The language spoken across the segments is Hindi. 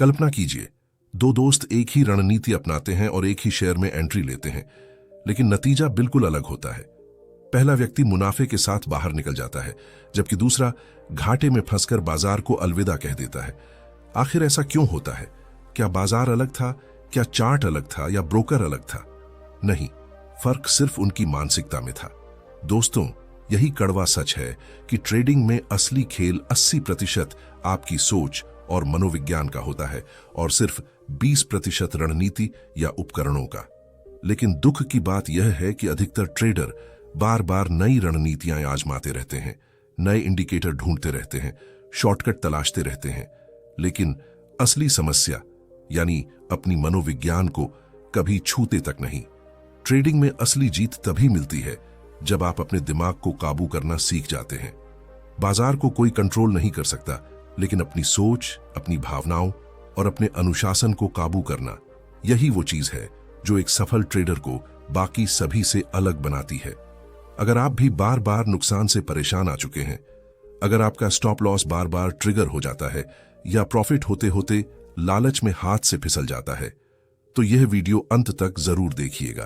कल्पना कीजिए, दो दोस्त एक ही रणनीति अपनाते हैं और एक ही शेयर में एंट्री लेते हैं, लेकिन नतीजा बिल्कुल अलग होता है। पहला व्यक्ति मुनाफे के साथ बाहर निकल जाता है, जबकि दूसरा घाटे में फंसकर बाजार को अलविदा कह देता है। आखिर ऐसा क्यों होता है? क्या बाजार अलग था, क्या चार्ट अलग था, या ब्रोकर अलग था? नहीं, फर्क सिर्फ उनकी मानसिकता में था। दोस्तों, यही कड़वा सच है कि ट्रेडिंग में असली खेल 80% आपकी सोच और मनोविज्ञान का होता है और सिर्फ 20% रणनीति या उपकरणों का। लेकिन दुख की बात यह है कि अधिकतर ट्रेडर बार बार नई रणनीतियां आजमाते रहते हैं, नए इंडिकेटर ढूंढते रहते हैं, शॉर्टकट तलाशते रहते हैं, लेकिन असली समस्या यानी अपनी मनोविज्ञान को कभी छूते तक नहीं। ट्रेडिंग में असली जीत तभी मिलती है जब आप अपने दिमाग को काबू करना सीख जाते हैं। बाजार को कोई कंट्रोल नहीं कर सकता, लेकिन अपनी सोच, अपनी भावनाओं और अपने अनुशासन को काबू करना, यही वो चीज है जो एक सफल ट्रेडर को बाकी सभी से अलग बनाती है। अगर आप भी बार बार नुकसान से परेशान आ चुके हैं, अगर आपका स्टॉप लॉस बार बार ट्रिगर हो जाता है या प्रॉफिट होते होते लालच में हाथ से फिसल जाता है, तो यह वीडियो अंत तक जरूर देखिएगा,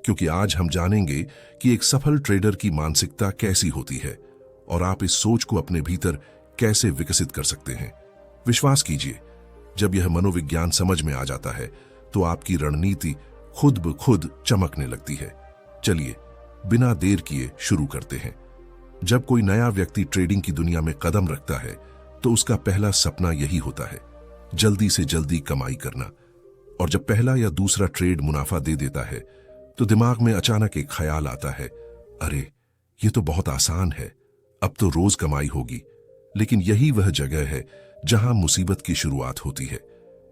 क्योंकि आज हम जानेंगे कि एक सफल ट्रेडर की मानसिकता कैसी होती है और आप इस सोच को अपने भीतर कैसे विकसित कर सकते हैं। विश्वास कीजिए, जब यह मनोविज्ञान समझ में आ जाता है तो आपकी रणनीति खुद ब खुद चमकने लगती है। चलिए बिना देर किए शुरू करते हैं। जब कोई नया व्यक्ति ट्रेडिंग की दुनिया में कदम रखता है तो उसका पहला सपना यही होता है, जल्दी से जल्दी कमाई करना। और जब पहला या दूसरा ट्रेड मुनाफा दे देता है तो दिमाग में अचानक एक ख्याल आता है, अरे ये तो बहुत आसान है, अब तो रोज कमाई होगी। लेकिन यही वह जगह है जहां मुसीबत की शुरुआत होती है,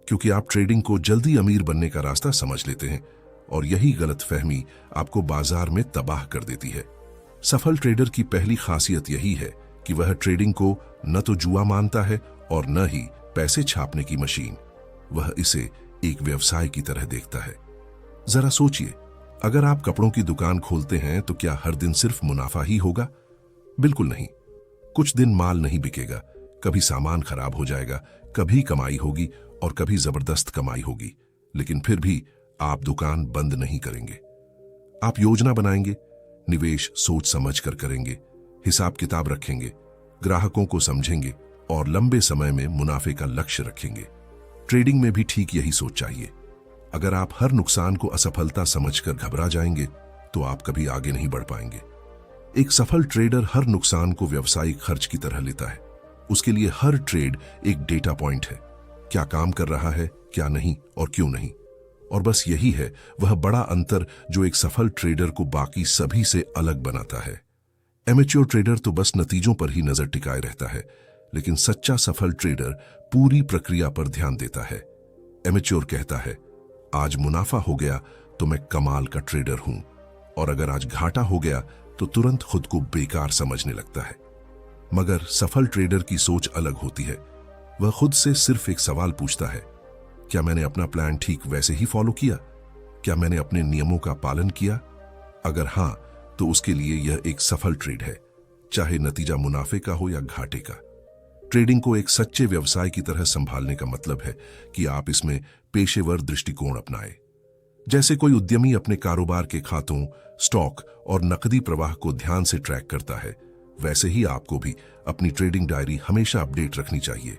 क्योंकि आप ट्रेडिंग को जल्दी अमीर बनने का रास्ता समझ लेते हैं और यही गलतफहमी आपको बाजार में तबाह कर देती है। सफल ट्रेडर की पहली खासियत यही है कि वह ट्रेडिंग को न तो जुआ मानता है और न ही पैसे छापने की मशीन। वह इसे एक व्यवसाय की तरह देखता है। जरा सोचिए, अगर आप कपड़ों की दुकान खोलते हैं तो क्या हर दिन सिर्फ मुनाफा ही होगा? बिल्कुल नहीं। कुछ दिन माल नहीं बिकेगा, कभी सामान खराब हो जाएगा, कभी कमाई होगी और कभी जबरदस्त कमाई होगी। लेकिन फिर भी आप दुकान बंद नहीं करेंगे। आप योजना बनाएंगे, निवेश सोच समझ कर करेंगे, हिसाब किताब रखेंगे, ग्राहकों को समझेंगे और लंबे समय में मुनाफे का लक्ष्य रखेंगे। ट्रेडिंग में भी ठीक यही सोच चाहिए। अगर आप हर नुकसान को असफलता समझकर घबरा जाएंगे तो आप कभी आगे नहीं बढ़ पाएंगे। एक सफल ट्रेडर हर नुकसान को व्यावसायिक खर्च की तरह लेता है। उसके लिए हर ट्रेड एक डेटा पॉइंट है, क्या काम कर रहा है, क्या नहीं और क्यों नहीं। और बस यही है वह बड़ा अंतर जो एक सफल ट्रेडर को बाकी सभी से अलग बनाता है। एमेच्योर ट्रेडर तो बस नतीजों पर ही नजर टिकाए रहता है, लेकिन सच्चा सफल ट्रेडर पूरी प्रक्रिया पर ध्यान देता है। एमेच्योर कहता है, आज मुनाफा हो गया तो मैं कमाल का ट्रेडर हूं, और अगर आज घाटा हो गया तो तुरंत खुद को बेकार समझने लगता है। मगर सफल ट्रेडर की सोच अलग होती है। वह खुद से सिर्फ एक सवाल पूछता है, क्या मैंने अपना प्लान ठीक वैसे ही फॉलो किया? क्या मैंने अपने नियमों का पालन किया? अगर हां, तो उसके लिए यह एक सफल ट्रेड है, चाहे नतीजा मुनाफे का हो या घाटे का। ट्रेडिंग को एक सच्चे व्यवसाय की तरह संभालने का मतलब है कि आप इसमें पेशेवर दृष्टिकोण अपनाएं। जैसे कोई उद्यमी अपने कारोबार के खातों, स्टॉक और नकदी प्रवाह को ध्यान से ट्रैक करता है, वैसे ही आपको भी अपनी ट्रेडिंग डायरी हमेशा अपडेट रखनी चाहिए।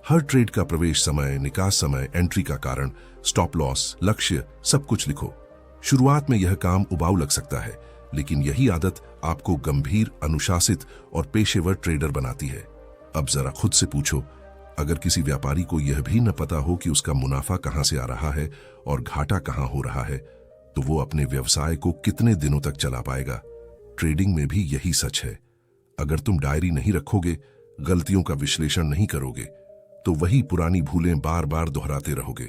हर ट्रेड का प्रवेश समय, निकास समय, एंट्री का कारण, स्टॉप लॉस, लक्ष्य, सब कुछ लिखो। शुरुआत में यह काम उबाऊ लग सकता है, लेकिन यही आदत आपको गंभीर, अनुशासित और पेशेवर ट्रेडर बनाती है। अब जरा खुद से पूछो, अगर किसी व्यापारी को यह भी न पता हो कि उसका मुनाफा कहां से आ रहा है और घाटा कहां हो रहा है, तो वो अपने व्यवसाय को कितने दिनों तक चला पाएगा? ट्रेडिंग में भी यही सच है। अगर तुम डायरी नहीं रखोगे, गलतियों का विश्लेषण नहीं करोगे, तो वही पुरानी भूलें बार बार दोहराते रहोगे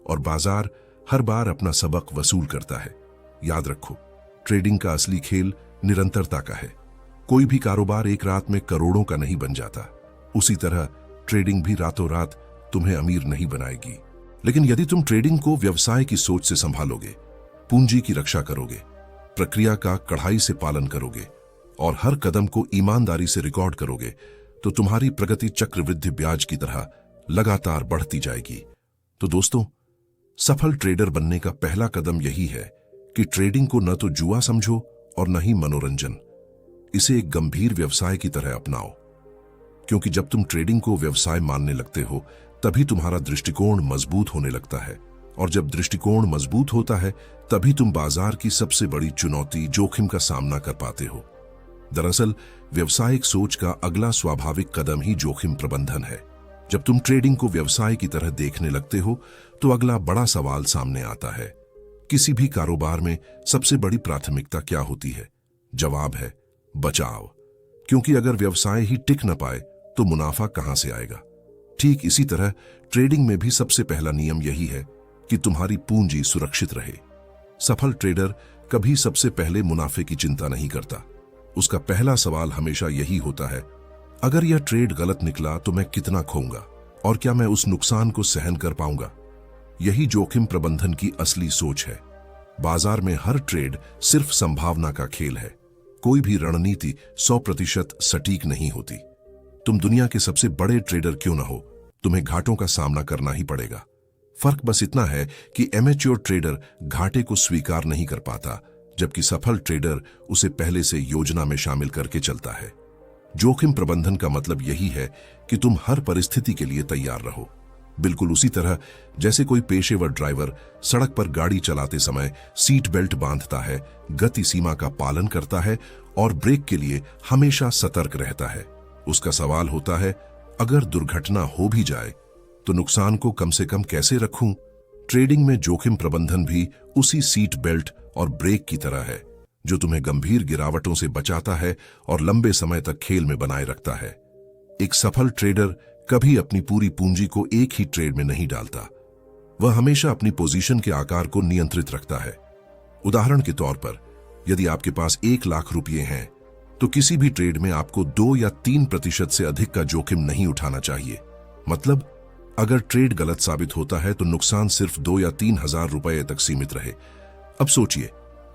और बाजार हर बार अपना सबक वसूल करता है। याद रखो, ट्रेडिंग का असली खेल निरंतरता का है। कोई भी कारोबार एक रात में करोड़ों का नहीं बन जाता। उसी तरह ट्रेडिंग भी रातों रात तुम्हें अमीर नहीं बनाएगी। लेकिन यदि तुम ट्रेडिंग को व्यवसाय की सोच से संभालोगे, पूंजी की रक्षा करोगे, प्रक्रिया का कड़ाई से पालन करोगे और हर कदम को ईमानदारी से रिकॉर्ड करोगे, तो तुम्हारी प्रगति चक्रवृद्धि ब्याज की तरह लगातार बढ़ती जाएगी। तो दोस्तों, सफल ट्रेडर बनने का पहला कदम यही है कि ट्रेडिंग को न तो जुआ समझो और न ही मनोरंजन। इसे एक गंभीर व्यवसाय की तरह अपनाओ, क्योंकि जब तुम ट्रेडिंग को व्यवसाय मानने लगते हो तभी तुम्हारा दृष्टिकोण मजबूत होने लगता है, और जब दृष्टिकोण मजबूत होता है तभी तुम बाजार की सबसे बड़ी चुनौती जोखिम का सामना कर पाते हो। दरअसल व्यवसायिक सोच का अगला स्वाभाविक कदम ही जोखिम प्रबंधन है। जब तुम ट्रेडिंग को व्यवसाय की तरह देखने लगते हो तो अगला बड़ा सवाल सामने आता है, किसी भी कारोबार में सबसे बड़ी प्राथमिकता क्या होती है? जवाब है बचाव। क्योंकि अगर व्यवसाय ही टिक न पाए तो मुनाफा कहां से आएगा? ठीक इसी तरह ट्रेडिंग में भी सबसे पहला नियम यही है कि तुम्हारी पूंजी सुरक्षित रहे। सफल ट्रेडर कभी सबसे पहले मुनाफे की चिंता नहीं करता। उसका पहला सवाल हमेशा यही होता है, अगर यह ट्रेड गलत निकला तो मैं कितना खोऊंगा और क्या मैं उस नुकसान को सहन कर पाऊंगा? यही जोखिम प्रबंधन की असली सोच है। बाजार में हर ट्रेड सिर्फ संभावना का खेल है। कोई भी रणनीति 100% सटीक नहीं होती। तुम दुनिया के सबसे बड़े ट्रेडर क्यों न हो, तुम्हें घाटों का सामना करना ही पड़ेगा। फर्क बस इतना है कि एमेच्योर ट्रेडर घाटे को स्वीकार नहीं कर पाता, जबकि सफल ट्रेडर उसे पहले से योजना में शामिल करके चलता है। जोखिम प्रबंधन का मतलब यही है कि तुम हर परिस्थिति के लिए तैयार रहो। बिल्कुल उसी तरह जैसे कोई पेशेवर ड्राइवर सड़क पर गाड़ी चलाते समय सीट बेल्ट बांधता है, गति सीमा का पालन करता है और ब्रेक के लिए हमेशा सतर्क रहता है। उसका सवाल होता है, अगर दुर्घटना हो भी जाए तो नुकसान को कम से कम कैसे रखूं? ट्रेडिंग में जोखिम प्रबंधन भी उसी सीट बेल्ट और ब्रेक की तरह है, जो तुम्हें गंभीर गिरावटों से बचाता है और लंबे समय तक खेल में बनाए रखता है। एक सफल ट्रेडर कभी अपनी पूरी पूंजी को एक ही ट्रेड में नहीं डालता। वह हमेशा अपनी पोजीशन के आकार को नियंत्रित रखता है। उदाहरण के तौर पर, यदि आपके पास 1 लाख रुपये हैं तो किसी भी ट्रेड में आपको 2 या 3% से अधिक का जोखिम नहीं उठाना चाहिए। मतलब अगर ट्रेड गलत साबित होता है तो नुकसान सिर्फ 2 या 3 हजार रुपये तक सीमित रहे। अब सोचिए,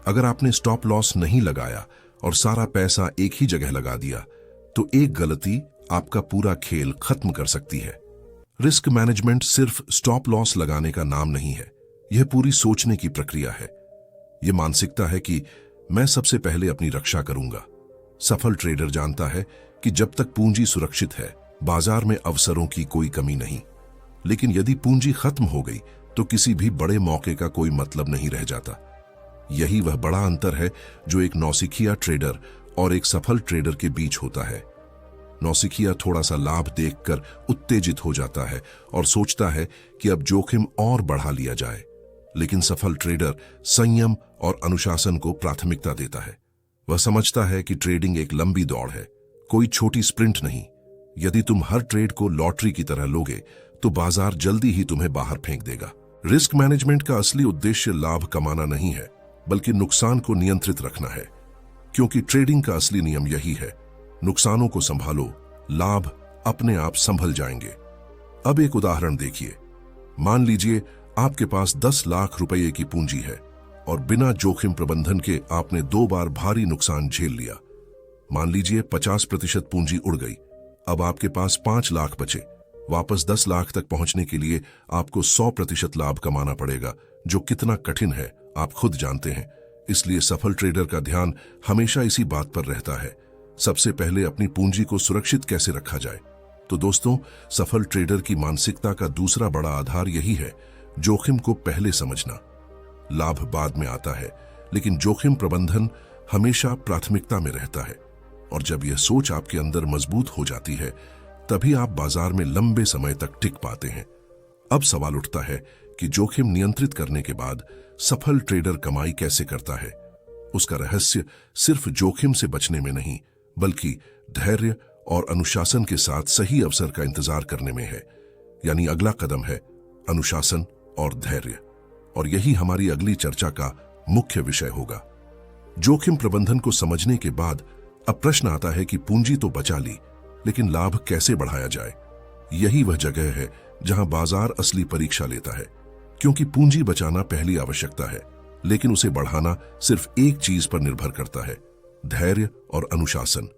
अगर आपने स्टॉप लॉस नहीं लगाया और सारा पैसा एक ही जगह लगा दिया तो एक गलती आपका पूरा खेल खत्म कर सकती है। रिस्क मैनेजमेंट सिर्फ स्टॉप लॉस लगाने का नाम नहीं है, यह पूरी सोचने की प्रक्रिया है। यह मानसिकता है कि मैं सबसे पहले अपनी रक्षा करूंगा। सफल ट्रेडर जानता है कि जब तक पूंजी सुरक्षित है, बाजार में अवसरों की कोई कमी नहीं। लेकिन यदि पूंजी खत्म हो गई तो किसी भी बड़े मौके का कोई मतलब नहीं रह जाता। यही वह बड़ा अंतर है जो एक नौसिखिया ट्रेडर और एक सफल ट्रेडर के बीच होता है। नौसिखिया थोड़ा सा लाभ देखकर उत्तेजित हो जाता है और सोचता है कि अब जोखिम और बढ़ा लिया जाए, लेकिन सफल ट्रेडर संयम और अनुशासन को प्राथमिकता देता है। वह समझता है कि ट्रेडिंग एक लंबी दौड़ है, कोई छोटी स्प्रिंट नहीं। यदि तुम हर ट्रेड को लॉटरी की तरह लोगे तो बाजार जल्दी ही तुम्हें बाहर फेंक देगा। रिस्क मैनेजमेंट का असली उद्देश्य लाभ कमाना नहीं है, बल्कि नुकसान को नियंत्रित रखना है, क्योंकि ट्रेडिंग का असली नियम यही है, नुकसानों को संभालो, लाभ अपने आप संभल जाएंगे। अब एक उदाहरण देखिए। मान लीजिए आपके पास 10 लाख रुपए की पूंजी है और बिना जोखिम प्रबंधन के आपने 2 बार भारी नुकसान झेल लिया। मान लीजिए 50% पूंजी उड़ गई। अब आपके पास 5 लाख बचे। वापस 10 लाख तक पहुंचने के लिए आपको 100% लाभ कमाना पड़ेगा, जो कितना कठिन है आप खुद जानते हैं। इसलिए सफल ट्रेडर का ध्यान हमेशा इसी बात पर रहता है, सबसे पहले अपनी पूंजी को सुरक्षित कैसे रखा जाए। तो दोस्तों, सफल ट्रेडर की मानसिकता का दूसरा बड़ा आधार यही है, जोखिम को पहले समझना। लाभ बाद में आता है, लेकिन जोखिम प्रबंधन हमेशा प्राथमिकता में रहता है। और जब यह सोच आपके अंदर मजबूत हो जाती है, तभी आप बाजार में लंबे समय तक टिक पाते हैं। अब सवाल उठता है कि जोखिम नियंत्रित करने के बाद सफल ट्रेडर कमाई कैसे करता है। उसका रहस्य सिर्फ जोखिम से बचने में नहीं, बल्कि धैर्य और अनुशासन के साथ सही अवसर का इंतजार करने में है। यानी अगला कदम है अनुशासन और धैर्य। और यही हमारी अगली चर्चा का मुख्य विषय होगा। जोखिम प्रबंधन को समझने के बाद अब प्रश्न आता है कि पूंजी तो बचा ली, लेकिन लाभ कैसे बढ़ाया जाए। यही वह जगह है जहां बाजार असली परीक्षा लेता है, क्योंकि पूंजी बचाना पहली आवश्यकता है, लेकिन उसे बढ़ाना सिर्फ एक चीज पर निर्भर करता है, धैर्य और अनुशासन।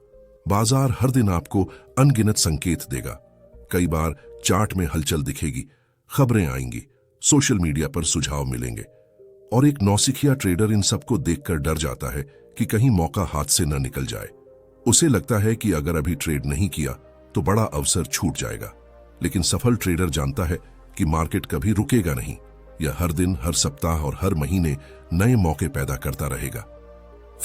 बाजार हर दिन आपको अनगिनत संकेत देगा। कई बार चार्ट में हलचल दिखेगी, खबरें आएंगी, सोशल मीडिया पर सुझाव मिलेंगे और एक नौसिखिया ट्रेडर इन सबको देखकर डर जाता है कि कहीं मौका हाथ से न निकल जाए। उसे लगता है कि अगर अभी ट्रेड नहीं किया तो बड़ा अवसर छूट जाएगा। लेकिन सफल ट्रेडर जानता है कि मार्केट कभी रुकेगा नहीं। यह हर दिन, हर सप्ताह और हर महीने नए मौके पैदा करता रहेगा।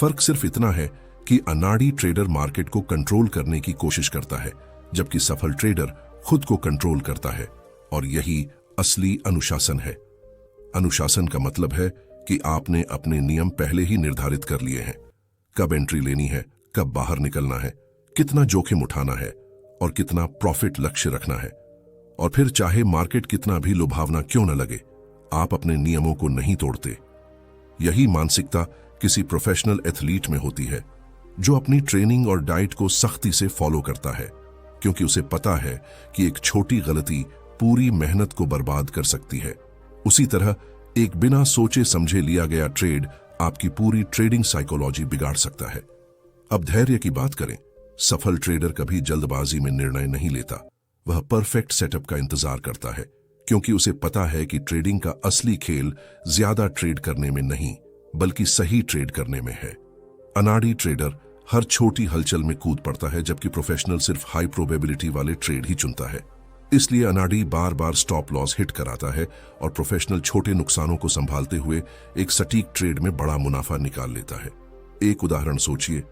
फर्क सिर्फ इतना है कि अनाड़ी ट्रेडर मार्केट को कंट्रोल करने की कोशिश करता है, जबकि सफल ट्रेडर खुद को कंट्रोल करता है। और यही असली अनुशासन है। अनुशासन का मतलब है कि आपने अपने नियम पहले ही निर्धारित कर लिए हैं। कब एंट्री लेनी है, कब बाहर निकलना है, कितना जोखिम उठाना है और कितना प्रॉफिट लक्ष्य रखना है। और फिर चाहे मार्केट कितना भी लुभावना क्यों न लगे, आप अपने नियमों को नहीं तोड़ते। यही मानसिकता किसी प्रोफेशनल एथलीट में होती है, जो अपनी ट्रेनिंग और डाइट को सख्ती से फॉलो करता है, क्योंकि उसे पता है कि एक छोटी गलती पूरी मेहनत को बर्बाद कर सकती है। उसी तरह एक बिना सोचे समझे लिया गया ट्रेड आपकी पूरी ट्रेडिंग साइकोलॉजी बिगाड़ सकता है। अब धैर्य की बात करें। सफल ट्रेडर कभी जल्दबाजी में निर्णय नहीं लेता। वह परफेक्ट सेटअप का इंतजार करता है, क्योंकि उसे पता है कि ट्रेडिंग का असली खेल ज्यादा ट्रेड करने में नहीं, बल्कि सही ट्रेड करने में है। अनाड़ी ट्रेडर हर छोटी हलचल में कूद पड़ता है, जबकि प्रोफेशनल सिर्फ हाई प्रोबेबिलिटी वाले ट्रेड ही चुनता है। इसलिए अनाड़ी बार बार स्टॉप लॉस हिट कराता है और प्रोफेशनल छोटे नुकसानों को संभालते हुए एक सटीक ट्रेड में बड़ा मुनाफा निकाल लेता है। एक उदाहरण सोचिए।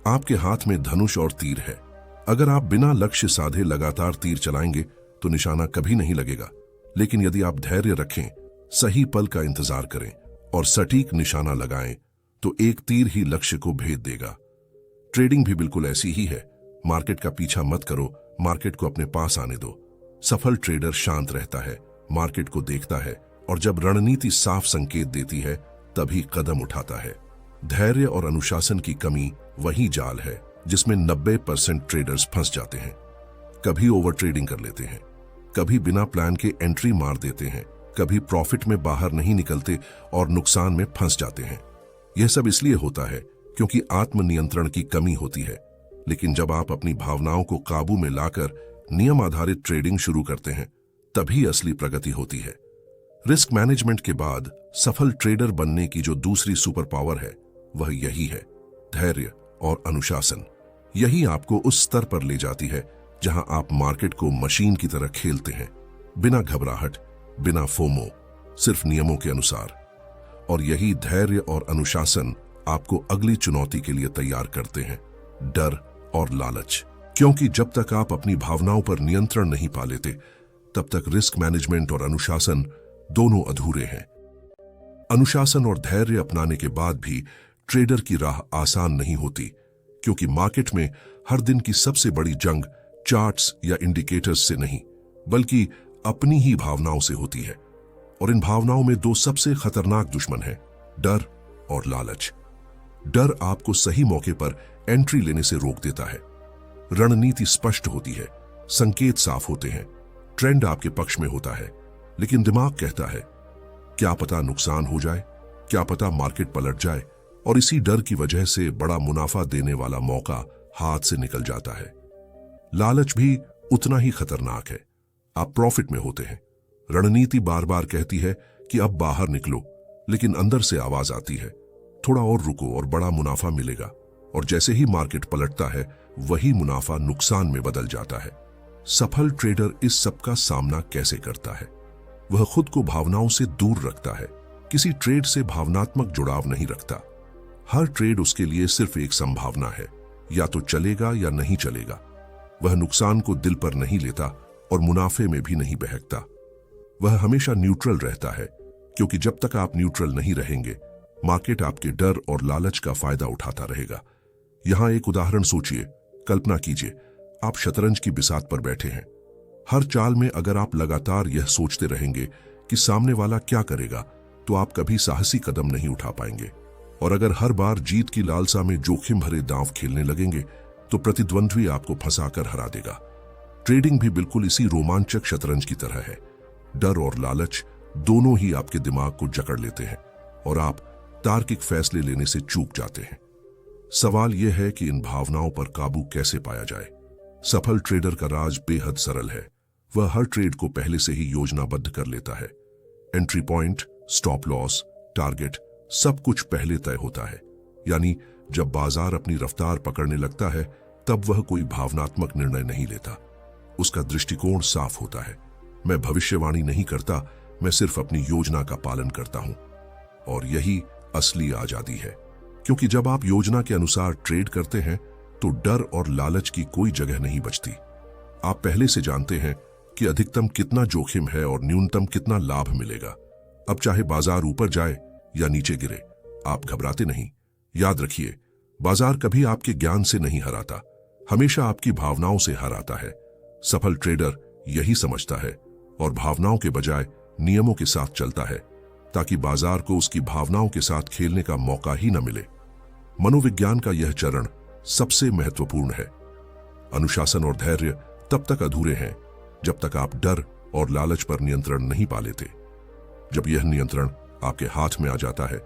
आपके हाथ में धनुष और तीर है। अगर आप बिना लक्ष्य साधे लगातार तीर चलाएंगे तो निशाना कभी नहीं लगेगा। लेकिन यदि आप धैर्य रखें, सही पल का इंतजार करें और सटीक निशाना लगाएं, तो एक तीर ही लक्ष्य को भेद देगा। ट्रेडिंग भी बिल्कुल ऐसी ही है। मार्केट का पीछा मत करो, मार्केट को अपने पास आने दो। सफल ट्रेडर शांत रहता है, मार्केट को देखता है और जब रणनीति साफ संकेत देती है तभी कदम उठाता है। धैर्य और अनुशासन की कमी वही जाल है जिसमें 90% ट्रेडर्स फंस जाते हैं। कभी ओवर ट्रेडिंग कर लेते हैं, कभी बिना प्लान के एंट्री मार देते हैं, कभी प्रॉफिट में बाहर नहीं निकलते और नुकसान में फंस जाते हैं। यह सब इसलिए होता है क्योंकि आत्मनियंत्रण की कमी होती है। लेकिन जब आप अपनी भावनाओं को काबू में लाकर नियम आधारित ट्रेडिंग शुरू करते हैं, तभी असली प्रगति होती है। रिस्क मैनेजमेंट के बाद सफल ट्रेडर बनने की जो दूसरी सुपर पावर है, वह यही है, धैर्य और अनुशासन। यही आपको उस स्तर पर ले जाती है जहां आप मार्केट को मशीन की तरह खेलते हैं, बिना घबराहट, बिना फोमो, सिर्फ नियमों के अनुसार। और यही धैर्य और अनुशासन आपको अगली चुनौती के लिए तैयार करते हैं, डर और लालच। क्योंकि जब तक आप अपनी भावनाओं पर नियंत्रण नहीं पा लेते, तब तक रिस्क मैनेजमेंट और अनुशासन दोनों अधूरे हैं। अनुशासन और धैर्य अपनाने के बाद भी ट्रेडर की राह आसान नहीं होती, क्योंकि मार्केट में हर दिन की सबसे बड़ी जंग चार्ट्स या इंडिकेटर्स से नहीं, बल्कि अपनी ही भावनाओं से होती है। और इन भावनाओं में दो सबसे खतरनाक दुश्मन हैं, डर और लालच। डर आपको सही मौके पर एंट्री लेने से रोक देता है। रणनीति स्पष्ट होती है, संकेत साफ होते हैं, ट्रेंड आपके पक्ष में होता है, लेकिन दिमाग कहता है क्या पता नुकसान हो जाए, क्या पता मार्केट पलट जाए, और इसी डर की वजह से बड़ा मुनाफा देने वाला मौका हाथ से निकल जाता है। लालच भी उतना ही खतरनाक है। आप प्रॉफिट में होते हैं, रणनीति बार बार कहती है कि अब बाहर निकलो, लेकिन अंदर से आवाज आती है थोड़ा और रुको और बड़ा मुनाफा मिलेगा। और जैसे ही मार्केट पलटता है, वही मुनाफा नुकसान में बदल जाता है। सफल ट्रेडर इस सब का सामना कैसे करता है? वह खुद को भावनाओं से दूर रखता है, किसी ट्रेड से भावनात्मक जुड़ाव नहीं रखता। हर ट्रेड उसके लिए सिर्फ एक संभावना है, या तो चलेगा या नहीं चलेगा। वह नुकसान को दिल पर नहीं लेता और मुनाफे में भी नहीं बहकता। वह हमेशा न्यूट्रल रहता है, क्योंकि जब तक आप न्यूट्रल नहीं रहेंगे, मार्केट आपके डर और लालच का फायदा उठाता रहेगा। यहां एक उदाहरण सोचिए। कल्पना कीजिए, आप शतरंज की बिसात पर बैठे हैं। हर चाल में अगर आप लगातार यह सोचते रहेंगे कि सामने वाला क्या करेगा, तो आप कभी साहसी कदम नहीं उठा पाएंगे। और अगर हर बार जीत की लालसा में जोखिम भरे दांव खेलने लगेंगे, तो प्रतिद्वंद्वी आपको फंसाकर हरा देगा। ट्रेडिंग भी बिल्कुल इसी रोमांचक शतरंज की तरह है। डर और लालच दोनों ही आपके दिमाग को जकड़ लेते हैं और आप तार्किक फैसले लेने से चूक जाते हैं। सवाल यह है कि इन भावनाओं पर काबू कैसे पाया जाए। सफल ट्रेडर का राज बेहद सरल है। वह हर ट्रेड को पहले से ही योजनाबद्ध कर लेता है। Entry point, stop loss, target, सब कुछ पहले तय होता है। यानी जब बाजार अपनी रफ्तार पकड़ने लगता है तब वह कोई भावनात्मक निर्णय नहीं लेता। उसका दृष्टिकोण साफ होता है। मैं भविष्यवाणी नहीं करता, मैं सिर्फ अपनी योजना का पालन करता हूं। और यही असली आजादी है, क्योंकि जब आप योजना के अनुसार ट्रेड करते हैं तो डर और लालच की कोई जगह नहीं बचती। आप पहले से जानते हैं कि अधिकतम कितना जोखिम है और न्यूनतम कितना लाभ मिलेगा। अब चाहे बाजार ऊपर जाए या नीचे गिरे, आप घबराते नहीं। याद रखिए, बाजार कभी आपके ज्ञान से नहीं हराता, हमेशा आपकी भावनाओं से हराता है। सफल ट्रेडर यही समझता है और भावनाओं के बजाय नियमों के साथ चलता है, ताकि बाजार को उसकी भावनाओं के साथ खेलने का मौका ही न मिले। मनोविज्ञान का यह चरण सबसे महत्वपूर्ण है। अनुशासन और धैर्य तब तक अधूरे हैं जब तक आप डर और लालच पर नियंत्रण नहीं पा लेते। जब यह नियंत्रण आपके हाथ में आ जाता है,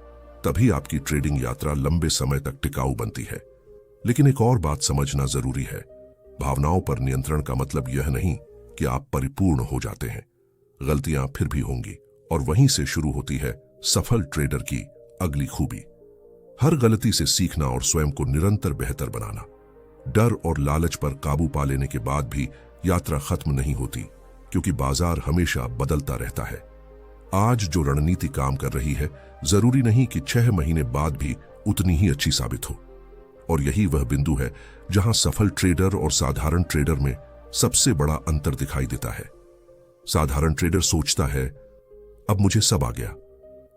तभी आपकी ट्रेडिंग यात्रा लंबे समय तक टिकाऊ बनती है। लेकिन एक और बात समझना जरूरी है, भावनाओं पर नियंत्रण का मतलब यह नहीं कि आप परिपूर्ण हो जाते हैं। गलतियां फिर भी होंगी, और वहीं से शुरू होती है सफल ट्रेडर की अगली खूबी। हर गलती से सीखना और स्वयं को निरंतर बेहतर बनाना। डर और लालच पर काबू पा लेने के बाद भी यात्रा खत्म नहीं होती, क्योंकि बाजार हमेशा बदलता रहता है। आज जो रणनीति काम कर रही है, जरूरी नहीं कि 6 महीने बाद भी उतनी ही अच्छी साबित हो। और यही वह बिंदु है जहां सफल ट्रेडर और साधारण ट्रेडर में सबसे बड़ा अंतर दिखाई देता है। साधारण ट्रेडर सोचता है, अब मुझे सब आ गया,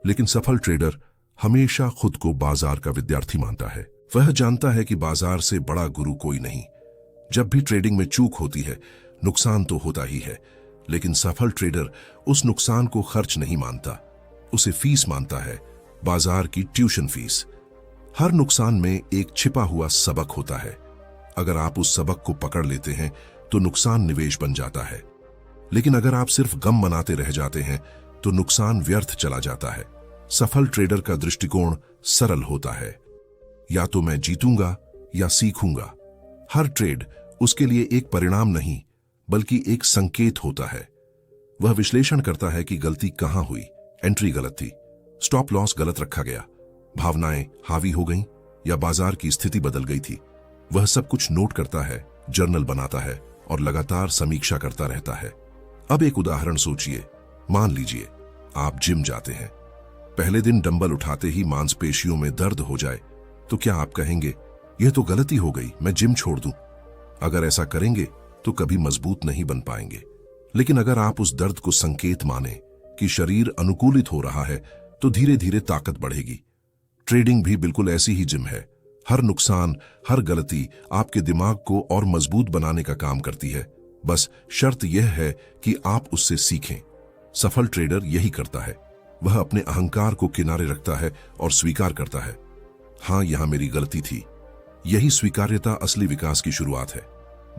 लेकिन सफल ट्रेडर हमेशा खुद को बाजार का विद्यार्थी मानता है। वह जानता है कि बाजार से बड़ा गुरु कोई नहीं। जब भी ट्रेडिंग में चूक होती है, नुकसान तो होता ही है, लेकिन सफल ट्रेडर उस नुकसान को खर्च नहीं मानता, उसे फीस मानता है, बाजार की ट्यूशन फीस। हर नुकसान में एक छिपा हुआ सबक होता है। अगर आप उस सबक को पकड़ लेते हैं तो नुकसान निवेश बन जाता है, लेकिन अगर आप सिर्फ गम मनाते रह जाते हैं तो नुकसान व्यर्थ चला जाता है। सफल ट्रेडर का दृष्टिकोण सरल होता है, या तो मैं जीतूंगा या सीखूंगा। हर ट्रेड उसके लिए एक परिणाम नहीं, बल्कि एक संकेत होता है। वह विश्लेषण करता है कि गलती कहां हुई। एंट्री गलत थी, स्टॉप लॉस गलत रखा गया, भावनाएं हावी हो गईं, या बाजार की स्थिति बदल गई थी। वह सब कुछ नोट करता है, जर्नल बनाता है और लगातार समीक्षा करता रहता है। अब एक उदाहरण सोचिए। मान लीजिए आप जिम जाते हैं। पहले दिन डंबल उठाते ही मांसपेशियों में दर्द हो जाए, तो क्या आप कहेंगे, यह तो गलती हो गई, मैं जिम छोड़ दूं? अगर ऐसा करेंगे तो कभी मजबूत नहीं बन पाएंगे। लेकिन अगर आप उस दर्द को संकेत माने कि शरीर अनुकूलित हो रहा है, तो धीरे धीरे ताकत बढ़ेगी। ट्रेडिंग भी बिल्कुल ऐसी ही जिम है। हर नुकसान, हर गलती आपके दिमाग को और मजबूत बनाने का काम करती है। बस शर्त यह है कि आप उससे सीखें। सफल ट्रेडर यही करता है। वह अपने अहंकार को किनारे रखता है और स्वीकार करता है, हां, यहां मेरी गलती थी। यही स्वीकार्यता असली विकास की शुरुआत है।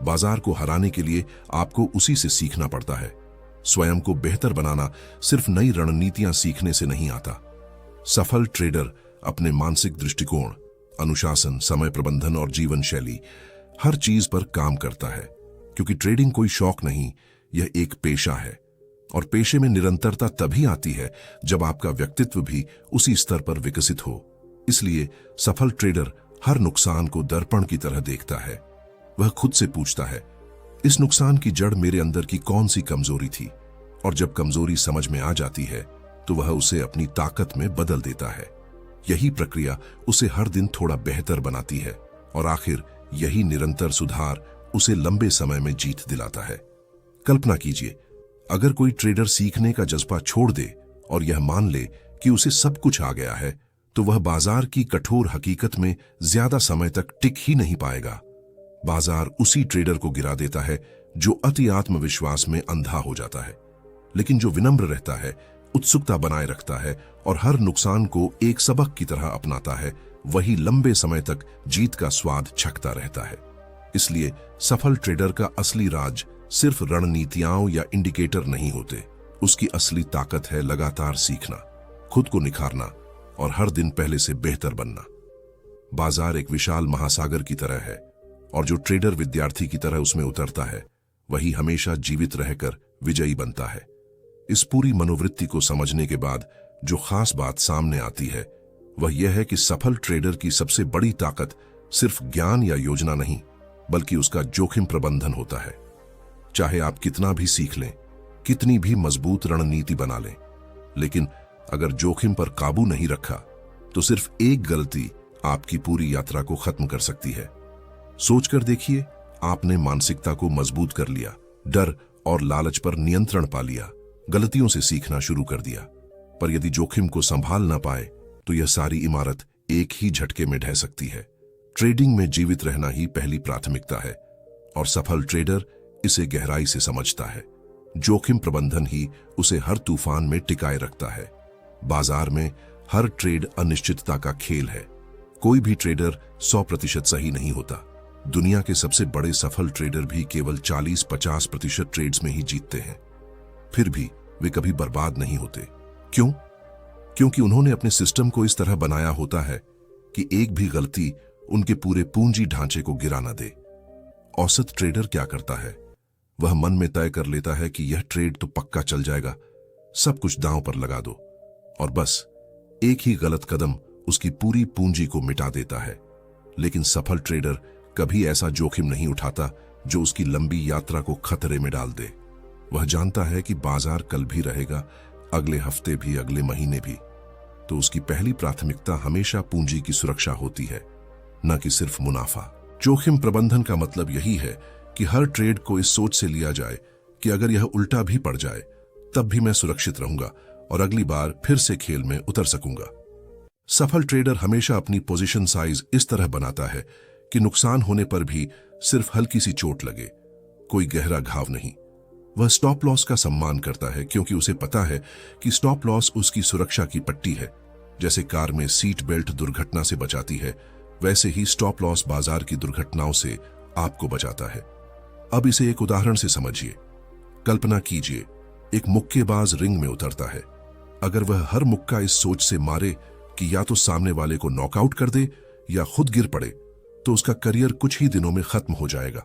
बाजार को हराने के लिए आपको उसी से सीखना पड़ता है। स्वयं को बेहतर बनाना सिर्फ नई रणनीतियां सीखने से नहीं आता। सफल ट्रेडर अपने मानसिक दृष्टिकोण, अनुशासन, समय प्रबंधन और जीवन शैली, हर चीज पर काम करता है, क्योंकि ट्रेडिंग कोई शौक नहीं, यह एक पेशा है। और पेशे में निरंतरता तभी आती है जब आपका व्यक्तित्व भी उसी स्तर पर विकसित हो। इसलिए सफल ट्रेडर हर नुकसान को दर्पण की तरह देखता है। वह खुद से पूछता है, इस नुकसान की जड़ मेरे अंदर की कौन सी कमजोरी थी? और जब कमजोरी समझ में आ जाती है तो वह उसे अपनी ताकत में बदल देता है। यही प्रक्रिया उसे हर दिन थोड़ा बेहतर बनाती है, और आखिर यही निरंतर सुधार उसे लंबे समय में जीत दिलाता है। कल्पना कीजिए, अगर कोई ट्रेडर सीखने का जज्बा छोड़ दे और यह मान ले कि उसे सब कुछ आ गया है, तो वह बाजार की कठोर हकीकत में ज्यादा समय तक टिक ही नहीं पाएगा। बाजार उसी ट्रेडर को गिरा देता है जो अति आत्मविश्वास में अंधा हो जाता है। लेकिन जो विनम्र रहता है, उत्सुकता बनाए रखता है और हर नुकसान को एक सबक की तरह अपनाता है, वही लंबे समय तक जीत का स्वाद चखता रहता है। इसलिए सफल ट्रेडर का असली राज सिर्फ रणनीतियां या इंडिकेटर नहीं होते। उसकी असली ताकत है लगातार सीखना, खुद को निखारना और हर दिन पहले से बेहतर बनना। बाजार एक विशाल महासागर की तरह है, और जो ट्रेडर विद्यार्थी की तरह उसमें उतरता है, वही हमेशा जीवित रहकर विजयी बनता है। इस पूरी मनोवृत्ति को समझने के बाद जो खास बात सामने आती है वह यह है कि सफल ट्रेडर की सबसे बड़ी ताकत सिर्फ ज्ञान या योजना नहीं, बल्कि उसका जोखिम प्रबंधन होता है। चाहे आप कितना भी सीख लें, कितनी भी मजबूत रणनीति बना लें, लेकिन अगर जोखिम पर काबू नहीं रखा तो सिर्फ एक गलती आपकी पूरी यात्रा को खत्म कर सकती है। सोचकर देखिए, आपने मानसिकता को मजबूत कर लिया, डर और लालच पर नियंत्रण पा लिया, गलतियों से सीखना शुरू कर दिया, पर यदि जोखिम को संभाल ना पाए तो यह सारी इमारत एक ही झटके में ढह सकती है। ट्रेडिंग में जीवित रहना ही पहली प्राथमिकता है और सफल ट्रेडर इसे गहराई से समझता है। जोखिम प्रबंधन ही उसे हर तूफान में टिकाए रखता है। बाजार में हर ट्रेड अनिश्चितता का खेल है। कोई भी ट्रेडर 100% सही नहीं होता। दुनिया के सबसे बड़े सफल ट्रेडर भी केवल 40-50% ट्रेड्स में ही जीतते हैं। फिर भी वे कभी बर्बाद नहीं होते। क्यों? क्योंकि उन्होंने अपने सिस्टम को इस तरह बनाया होता है कि एक भी गलती उनके पूरे पूंजी ढांचे को गिरा न दे। औसत ट्रेडर क्या करता है? वह मन में तय कर लेता है कि यह ट्रेड तो पक्का चल जाएगा, सब कुछ दांव पर लगा दो, और बस एक ही गलत कदम उसकी पूरी पूंजी को मिटा देता है। लेकिन सफल ट्रेडर कभी ऐसा जोखिम नहीं उठाता जो उसकी लंबी यात्रा को खतरे में डाल दे। वह जानता है कि बाजार कल भी रहेगा, अगले हफ्ते भी, अगले महीने भी, तो उसकी पहली प्राथमिकता हमेशा पूंजी की सुरक्षा होती है, न कि सिर्फ मुनाफा। जोखिम प्रबंधन का मतलब यही है कि हर ट्रेड को इस सोच से लिया जाए कि अगर यह उल्टा भी पड़ जाए तब भी मैं सुरक्षित रहूंगा और अगली बार फिर से खेल में उतर सकूंगा। सफल ट्रेडर हमेशा अपनी पोजीशन साइज इस तरह बनाता है कि नुकसान होने पर भी सिर्फ हल्की सी चोट लगे, कोई गहरा घाव नहीं। वह स्टॉप लॉस का सम्मान करता है क्योंकि उसे पता है कि स्टॉप लॉस उसकी सुरक्षा की पट्टी है। जैसे कार में सीट बेल्ट दुर्घटना से बचाती है, वैसे ही स्टॉप लॉस बाजार की दुर्घटनाओं से आपको बचाता है। अब इसे एक उदाहरण से समझिए। कल्पना कीजिए, एक मुक्केबाज रिंग में उतरता है। अगर वह हर मुक्का इस सोच से मारे कि या तो सामने वाले को नॉकआउट कर दे या खुद गिर पड़े, तो उसका करियर कुछ ही दिनों में खत्म हो जाएगा।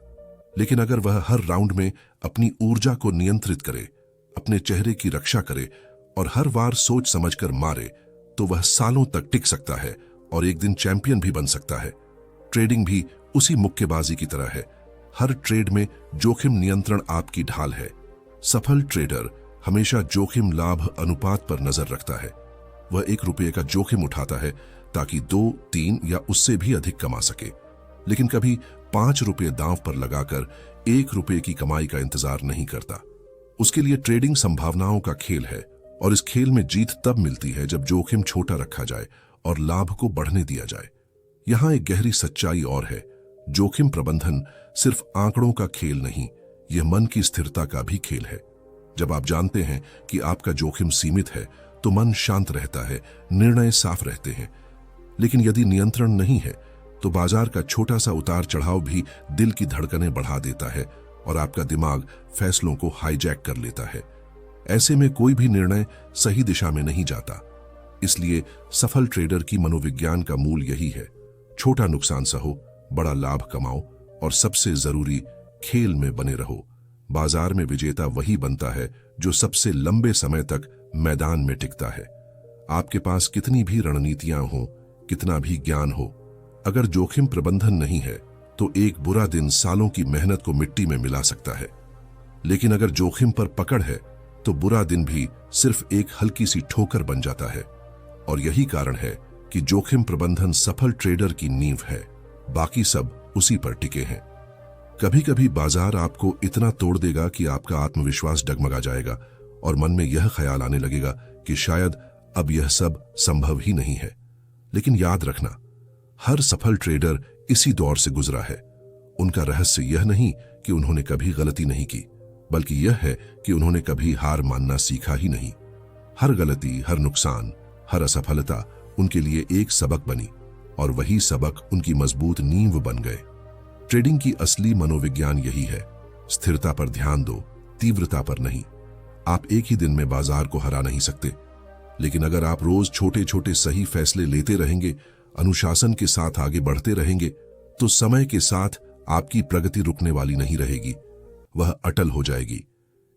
लेकिन अगर वह हर राउंड में अपनी ऊर्जा को नियंत्रित करे, अपने चेहरे की रक्षा करे और हर वार सोच समझकर मारे, तो वह सालों तक टिक सकता है और एक दिन चैंपियन भी बन सकता है। ट्रेडिंग भी उसी मुक्केबाजी की तरह है। हर ट्रेड में जोखिम नियंत्रण आपकी ढाल है। सफल ट्रेडर हमेशा जोखिम लाभ अनुपात पर नजर रखता है। वह ₹1 का जोखिम उठाता है ताकि 2, 3 या उससे भी अधिक कमा सके, लेकिन कभी ₹5 दांव पर लगाकर ₹1 की कमाई का इंतजार नहीं करता। उसके लिए ट्रेडिंग संभावनाओं का खेल है और इस खेल में जीत तब मिलती है जब जोखिम छोटा रखा जाए और लाभ को बढ़ने दिया जाए। यहां एक गहरी सच्चाई और है। जोखिम प्रबंधन सिर्फ आंकड़ों का खेल नहीं, यह मन की स्थिरता का भी खेल है। जब आप जानते हैं कि आपका जोखिम सीमित है तो मन शांत रहता है, निर्णय साफ रहते हैं। लेकिन यदि नियंत्रण नहीं है तो बाजार का छोटा सा उतार चढ़ाव भी दिल की धड़कनें बढ़ा देता है और आपका दिमाग फैसलों को हाईजैक कर लेता है। ऐसे में कोई भी निर्णय सही दिशा में नहीं जाता। इसलिए सफल ट्रेडर की मनोविज्ञान का मूल यही है, छोटा नुकसान सहो, बड़ा लाभ कमाओ और सबसे जरूरी, खेल में बने रहो। बाजार में विजेता वही बनता है जो सबसे लंबे समय तक मैदान में टिकता है। आपके पास कितनी भी रणनीतियां हों, कितना भी ज्ञान हो, अगर जोखिम प्रबंधन नहीं है तो एक बुरा दिन सालों की मेहनत को मिट्टी में मिला सकता है। लेकिन अगर जोखिम पर पकड़ है तो बुरा दिन भी सिर्फ एक हल्की सी ठोकर बन जाता है। और यही कारण है कि जोखिम प्रबंधन सफल ट्रेडर की नींव है, बाकी सब उसी पर टिके हैं। कभी कभी बाजार आपको इतना तोड़ देगा कि आपका आत्मविश्वास डगमगा जाएगा और मन में यह ख्याल आने लगेगा कि शायद अब यह सब संभव ही नहीं है। लेकिन याद रखना, हर सफल ट्रेडर इसी दौर से गुजरा है। उनका रहस्य यह नहीं कि उन्होंने कभी गलती नहीं की, बल्कि यह है कि उन्होंने कभी हार मानना सीखा ही नहीं। हर गलती, हर नुकसान, हर असफलता उनके लिए एक सबक बनी और वही सबक उनकी मजबूत नींव बन गए। ट्रेडिंग की असली मनोविज्ञान यही है, स्थिरता पर ध्यान दो, तीव्रता पर नहीं। आप एक ही दिन में बाजार को हरा नहीं सकते, लेकिन अगर आप रोज छोटे छोटे सही फैसले लेते रहेंगे, अनुशासन के साथ आगे बढ़ते रहेंगे, तो समय के साथ आपकी प्रगति रुकने वाली नहीं रहेगी। वह अटल हो जाएगी।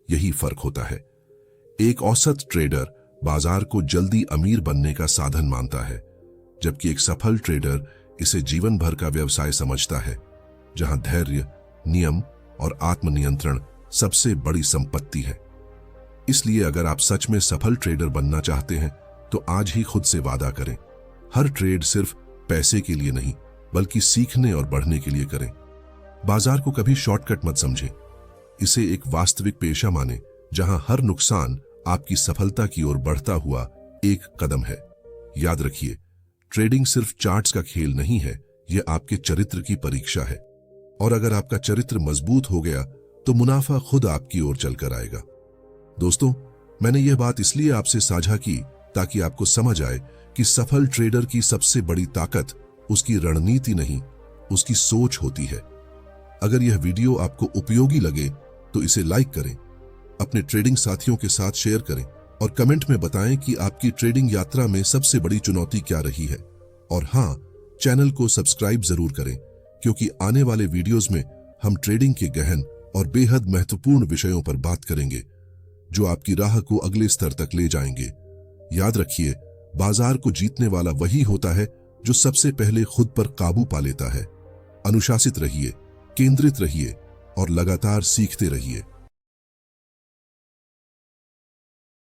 यही फर्क होता है। एक औसत ट्रेडर बाजार को जल्दी अमीर बनने का साधन मानता है, जबकि एक सफल ट्रेडर इसे जीवन भर का व्यवसाय समझता है, जहां धैर्य, नियम और आत्मनियंत्रण सबसे बड़ी संपत्ति है। इसलिए अगर आप सच में सफल ट्रेडर बनना चाहते हैं तो आज ही खुद से वादा करें, हर ट्रेड सिर्फ पैसे के लिए नहीं बल्कि सीखने और बढ़ने के लिए करें। बाजार को कभी शॉर्टकट मत समझें, इसे एक वास्तविक पेशा माने जहां हर नुकसान आपकी सफलता की ओर बढ़ता हुआ एक कदम है। याद रखिए, ट्रेडिंग सिर्फ चार्ट्स का खेल नहीं है, यह आपके चरित्र की परीक्षा है। और अगर आपका चरित्र मजबूत हो गया तो मुनाफा खुद आपकी ओर चलकर आएगा। दोस्तों, मैंने यह बात इसलिए आपसे साझा की ताकि आपको समझ आए कि सफल ट्रेडर की सबसे बड़ी ताकत उसकी रणनीति नहीं, उसकी सोच होती है। अगर यह वीडियो आपको उपयोगी लगे तो इसे लाइक करें, अपने ट्रेडिंग साथियों के साथ शेयर करें और कमेंट में बताएं कि आपकी ट्रेडिंग यात्रा में सबसे बड़ी चुनौती क्या रही है। और हां, चैनल को सब्सक्राइब जरूर करें, क्योंकि आने वाले वीडियोस में हम ट्रेडिंग के गहन और बेहद महत्वपूर्ण विषयों पर बात करेंगे, जो आपकी राह को अगले स्तर तक ले जाएंगे। याद रखिए, बाजार को जीतने वाला वही होता है जो सबसे पहले खुद पर काबू पा लेता है। अनुशासित रहिए, केंद्रित रहिए और लगातार सीखते रहिए।